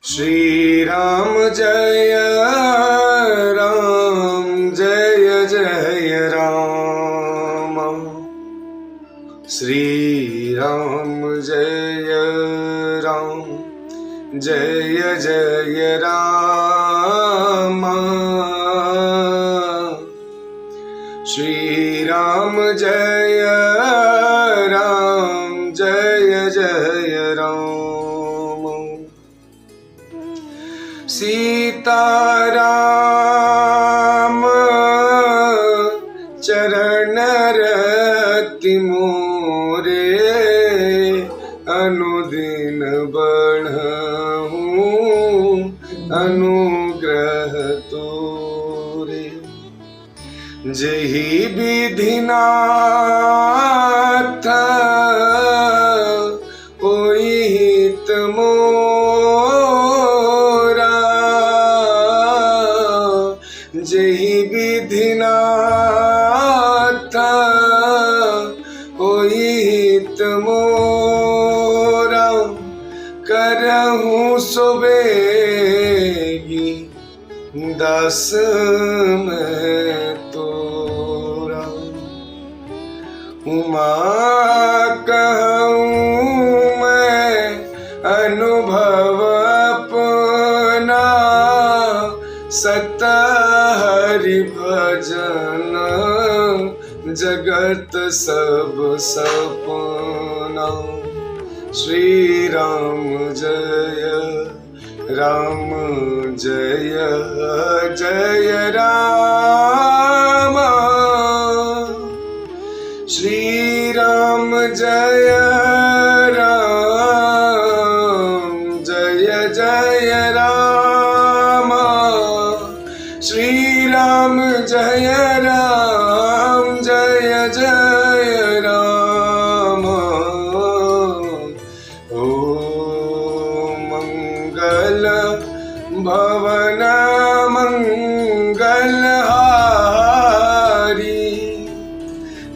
श्री राम जय राम जय जय राम। श्री राम जय राम जय जय राम। श्री राम जय राम जय जय राम। सीताराम चरण रति मोरे अनुदिन बढ़हूँ अनुग्रह तोरे। जेहि विधि नाथ ओहि हित जेहि विधि नाथ ओहि हित मोरा। करहूँ सुबेगी दास मैं तोरा। उमा कहूँ मैं अनुभव अपना सत हरि भजन जगत सब सपना। श्री राम जय राम जय जय राम। श्री राम जय राम जय जय राम। श्री राम जय राम जय जय राम। ओ मंगल भवन मंगलहारी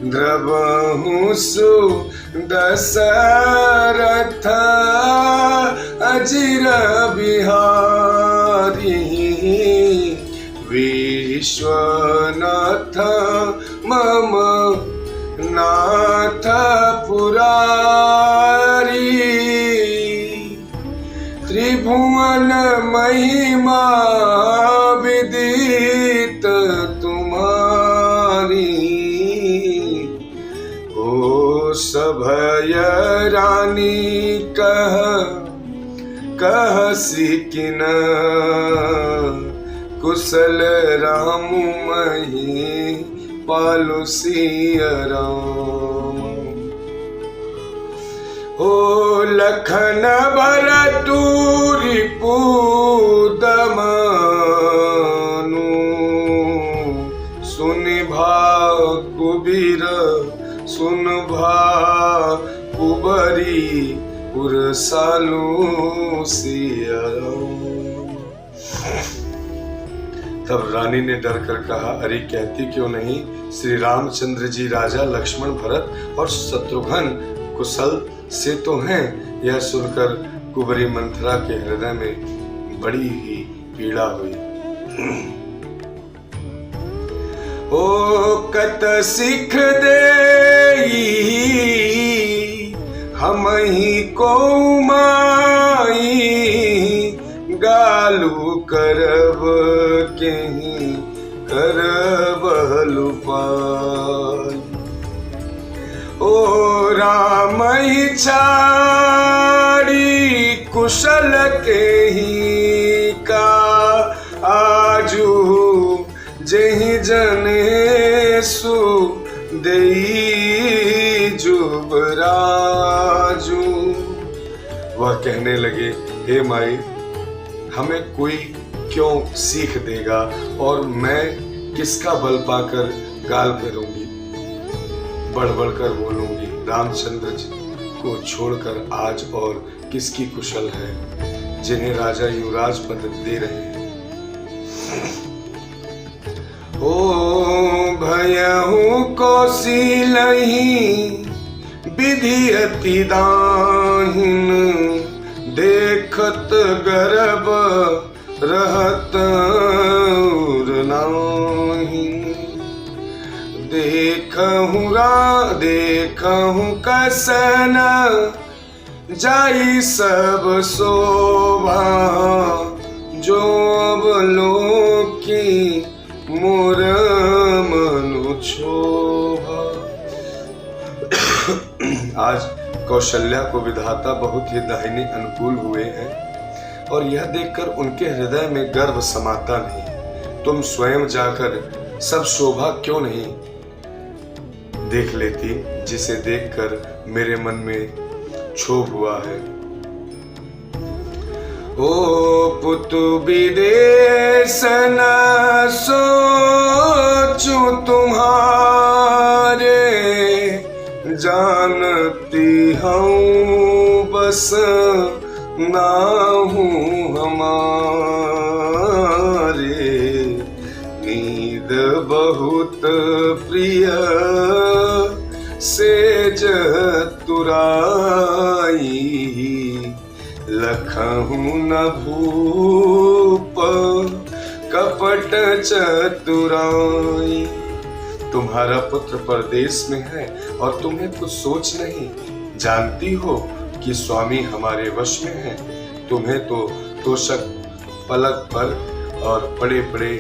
द्रवहु सुदशरथ अजिर बिहारी। विश्वनाथ मम नाथ पुरारी। त्रिभुवन महिमा विदित तुम्हारी। ओ सभय रानी कह सिकिन कुशल राम मही पालु सिय राम। ओ लखन भरतु रिपुदमनु सुनिभा कुबीर सुनभा कुबरी पुरसालु सिय राम। तब रानी ने डर कर कहा, अरे कहती क्यों नहीं? श्री रामचंद्र जी राजा लक्ष्मण भरत और शत्रुघ्न कुशल से तो हैं। यह सुनकर कुबरी मंथरा के हृदय में बड़ी ही पीड़ा हुई। ओ कत सिख देई हमहि को माई गालू करब केहि करब लुपाई। ओ राम ही छाड़ी कुशल केहि का आजू जेहि जने सु देई जुबराजू। वह कहने लगे, हे माई हमें कोई क्यों सीख देगा और मैं किसका बल पाकर गाल करूंगी, बढ़ बढ़कर बोलूंगी। रामचंद्र जी को छोड़कर आज और किसकी कुशल है जिन्हें राजा युवराज पद दे रहे हैं। ओ भयहु कौशिलहि विधि अति दाहिन देखत गर्भ रहत नाही। देखहूँ कसन जाई सब शोभा, जो अवलोकी मोर मनु क्षोभा। आज कौशल्या को विधाता बहुत ही दाहिने अनुकूल हुए हैं और यह देखकर उनके हृदय में गर्व समाता नहीं। तुम स्वयं जाकर सब शोभा क्यों नहीं देख लेती, जिसे देखकर मेरे मन में क्षोभ हुआ है। ओ पुतु विदेश न सोचूं तुम्हारे, जानती हूँ बस ना हूँ हमारे। नींद बहुत प्रिय सेज तुराई, लखहूँ न भूप कपट चतुराई। तुम्हारा पुत्र परदेश में है और तुम्हें कुछ सोच नहीं। जानती हो कि स्वामी हमारे वश में है। तुम्हें तो तोषक पलक पर और पड़े पड़े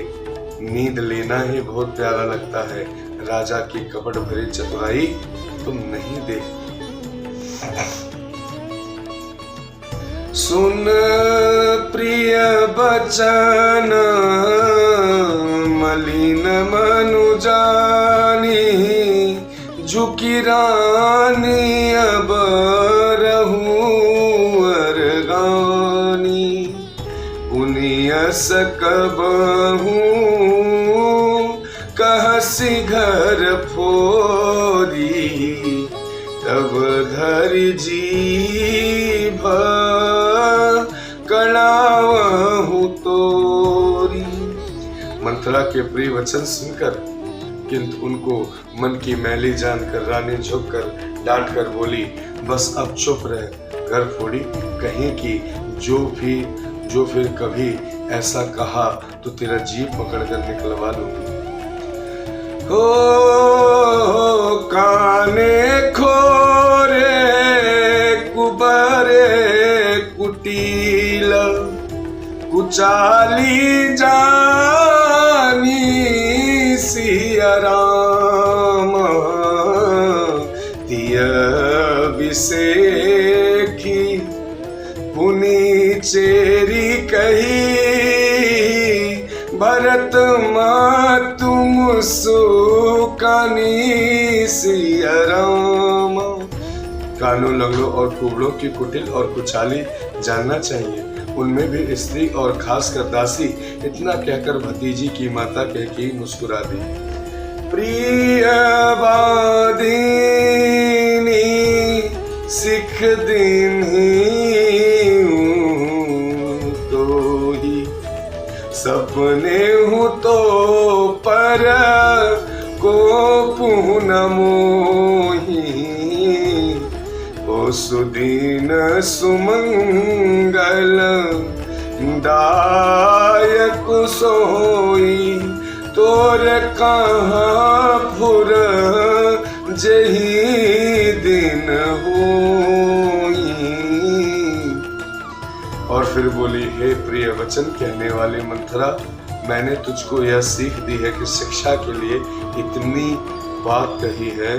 नींद लेना ही बहुत प्यारा लगता है। राजा की कपट भरी चतुराई तुम नहीं देखती। सुन प्रिय बचन मलिन मनु जानी, झुकी रानी अब रहूं अरगानी। उनिया सकबहूं कहसी घर फोरी, तब धरि जीभ कड़ावहूं तोरी। मंथरा के प्रिय वचन सुनकर किंतु उनको मन की मैली जानकर रानी झुककर डांट कर बोली, बस अब चुप रह कर फोड़ी। कहीं कि जो फिर कभी ऐसा कहा तो तेरा जीभ पकड़कर निकलवा लूंगी। हो काने खोरे कुबरे कुटील, कुचाली जानी सिया राम। तिय विसेखी पुनि चेरी कही, भरत मातु मुसुकानी सिया राम। कानों लंगड़ों और कुबड़ों की कुटिल और कुचाली जानना चाहिए, उनमें भी स्त्री और खासकर दासी। इतना कहकर भतीजी की माता कहकर मुस्कुरा दी। प्रिय वादिनी सिख दीन्ही तो ही, सपने हूँ तो पर को पुन मोही। ओ सुदीन सुमंगल दायक सोई, तोर कहाँ फुर जही दिन होई। और फिर बोली, हे प्रिय वचन कहने वाली मंथरा, मैंने तुझको यह सीख दी है कि शिक्षा के लिए इतनी बात कही है।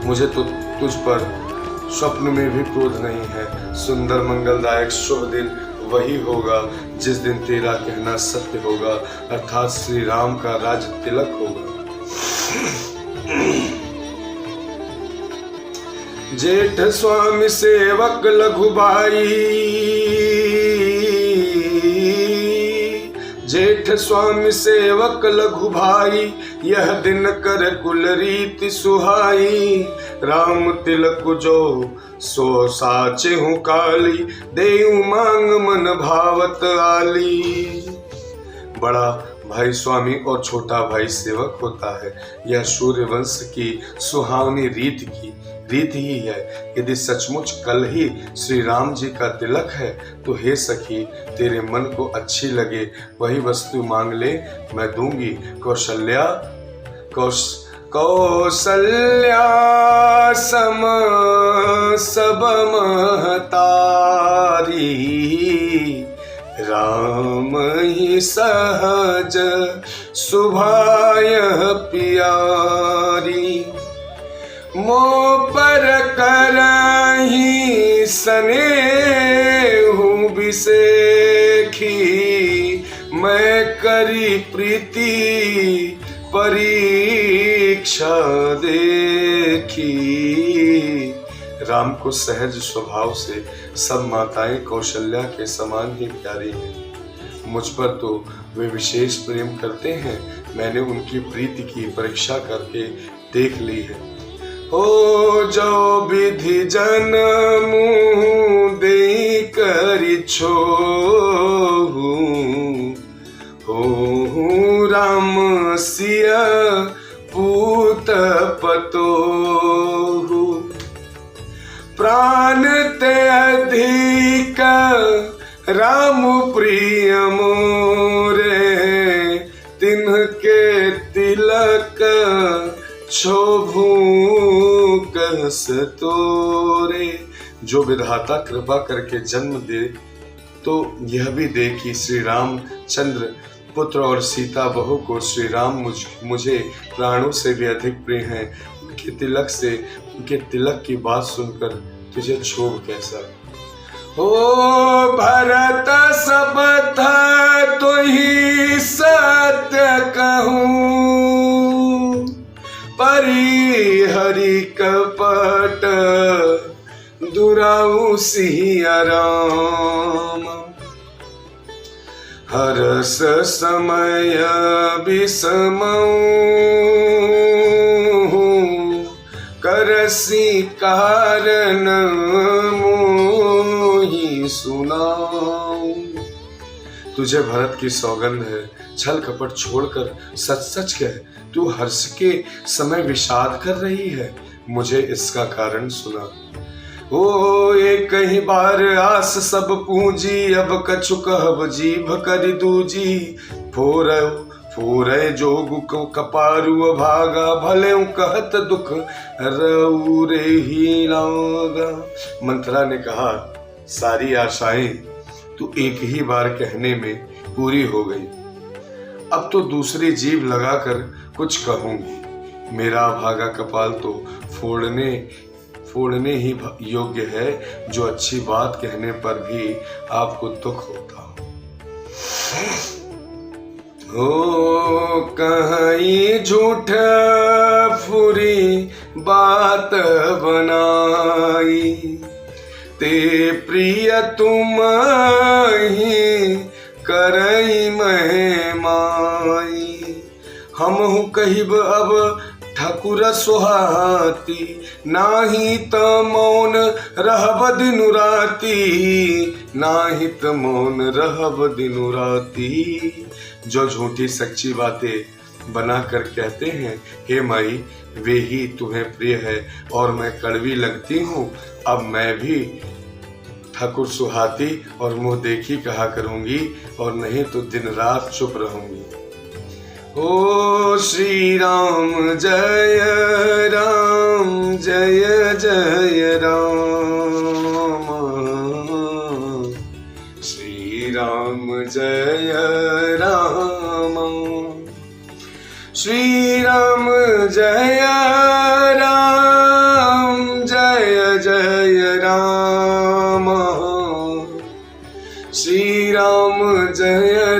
मुझे तो तुझ पर स्वप्न में भी क्रोध नहीं है। सुंदर मंगलदायक शुभ दिन वही होगा जिस दिन तेरा कहना सत्य होगा, अर्थात श्री राम का राज तिलक होगा। जेठ स्वामी सेवक लघु भाई, जेठ स्वामी सेवक लघु भाई, यह दिन कर कुल रीति सुहाई। राम तिलक जो सो साचे हूँ काली, देऊ मांग मन भावत आली। बड़ा भाई स्वामी और छोटा भाई सेवक होता है। यह सूर्यवंश की सुहावनी रीत ही है। यदि सचमुच कल ही श्री राम जी का तिलक है तो हे सखी, तेरे मन को अच्छी लगे वही वस्तु मांग ले, मैं दूंगी। कौशल्या सम सब महतारी, राम ही सहज सुभाय प्यारी। मोह पर करहि स्नेहु बिसेखी, मैं करी प्रीति परीक्षा देखी। राम को सहज स्वभाव से सब माताएं कौशल्या के समान ही प्यारी हैं। मुझ पर तो वे विशेष प्रेम करते हैं। मैंने उनकी प्रीति की परीक्षा करके देख ली है। हो जो विधि जन मुँह दे करि छोहु, हो राम सिया पूत पतोहु। प्राण ते अधिक राम प्रिय मोरे, तिन्हके तिलक क्षोभू कस तोरे। जो विधाता कृपा करके जन्म दे तो यह भी दे कि श्री रामचंद्र पुत्र और सीता बहू को श्री राम मुझे प्राणों से भी अधिक प्रिय हैं। उनके तिलक की बात सुनकर तुझे क्षोभ कैसा। ओ भरत सब था तो ही सत्य कहूँ, परी हरि कपट दुराऊ सिया राम। हरस समय विषमऊ, करसी कारण मोहि सुनाऊं। तुझे भरत की सौगंध है, छल कपट छोड़कर सच सच कह, तू हर्ष के समय विषाद कर रही है, मुझे इसका कारण सुना। ओ एक ही बार आस सब पूंजी, अब कछु कहब जीभ कर दूजी। फोरे जोगु को कपारु भागा, भले कहत दुख रऊ रे ही लागा। मंथरा ने कहा, सारी आशाएं तू एक ही बार कहने में पूरी हो गई, अब तो दूसरी जीभ लगाकर कुछ कहूंगी। मेरा भागा कपाल तो फोड़ने ही योग्य है, जो अच्छी बात कहने पर भी आपको दुख होता हो। कहीं झूठ फुरी बात बनाई, ते प्रिय तुम ही करई महिमाई। हमहु कहिब अब ठाकुर सुहाती, नाही त मौन रहब दिनु राती, नाही त मौन रहब दिनु राती। जो झूठी सच्ची बातें बनाकर कहते हैं, हे माई वे ही तुम्हें प्रिय है और मैं कड़वी लगती हूँ। अब मैं भी ठाकुर सुहाती और मुँह देखी कहा करूँगी, और नहीं तो दिन रात चुप रहूँगी। ओ श्री राम जय राम, जय जय राम। श्री राम जय राम, श्री राम जय राम, जय जय राम। श्री राम जय